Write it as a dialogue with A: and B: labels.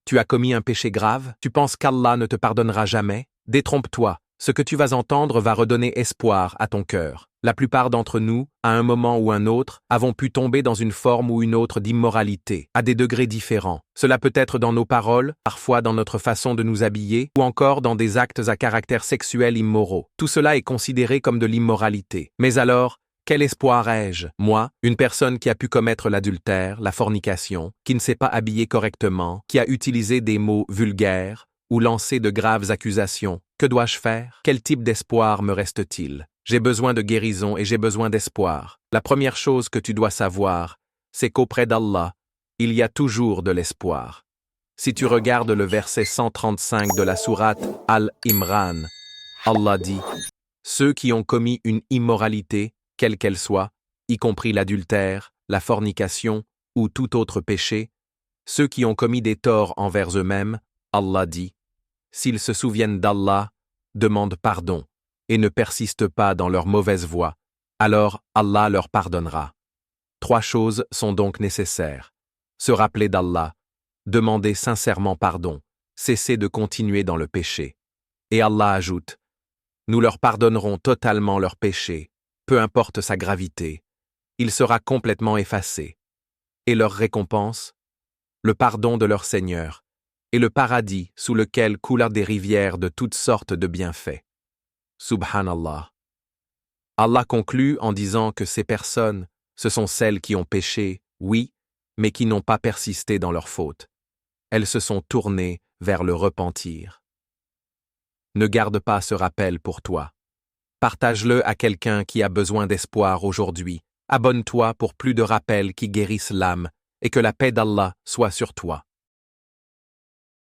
A: Tu as commis un péché grave? Tu penses qu'Allah ne te pardonnera jamais? Détrompe-toi, ce que tu vas entendre va redonner espoir à ton cœur. La plupart d'entre nous, à un moment ou un autre, avons pu tomber dans une forme ou une autre d'immoralité, à des degrés différents. Cela peut être dans nos paroles, parfois dans notre façon de nous habiller, ou encore dans des actes à caractère sexuel immoraux. Tout cela est considéré comme de l'immoralité. Mais alors, quel espoir ai-je? Moi, une personne qui a pu commettre l'adultère, la fornication, qui ne s'est pas habillée correctement, qui a utilisé des mots vulgaires, ou lancé de graves accusations. Que dois-je faire? Quel type d'espoir me reste-t-il? J'ai besoin de guérison et j'ai besoin d'espoir. La première chose que tu dois savoir, c'est qu'auprès d'Allah, il y a toujours de l'espoir. Si tu regardes le verset 135 de la sourate Al-Imran, Allah dit « Ceux qui ont commis une immoralité, quelle qu'elle soit, y compris l'adultère, la fornication ou tout autre péché, ceux qui ont commis des torts envers eux-mêmes, Allah dit « S'ils se souviennent d'Allah, demandent pardon et ne persistent pas dans leur mauvaise voie, alors Allah leur pardonnera. » 3 choses sont donc nécessaires. Se rappeler d'Allah, demander sincèrement pardon, cesser de continuer dans le péché. Et Allah ajoute « Nous leur pardonnerons totalement leur péché, peu importe sa gravité. Il sera complètement effacé. Et leur récompense? Le pardon de leur Seigneur, et le paradis sous lequel coulent des rivières de toutes sortes de bienfaits. Subhanallah. Allah conclut en disant que ces personnes, ce sont celles qui ont péché, oui, mais qui n'ont pas persisté dans leurs fautes. Elles se sont tournées vers le repentir. Ne garde pas ce rappel pour toi. Partage-le à quelqu'un qui a besoin d'espoir aujourd'hui. Abonne-toi pour plus de rappels qui guérissent l'âme et que la paix d'Allah soit sur toi.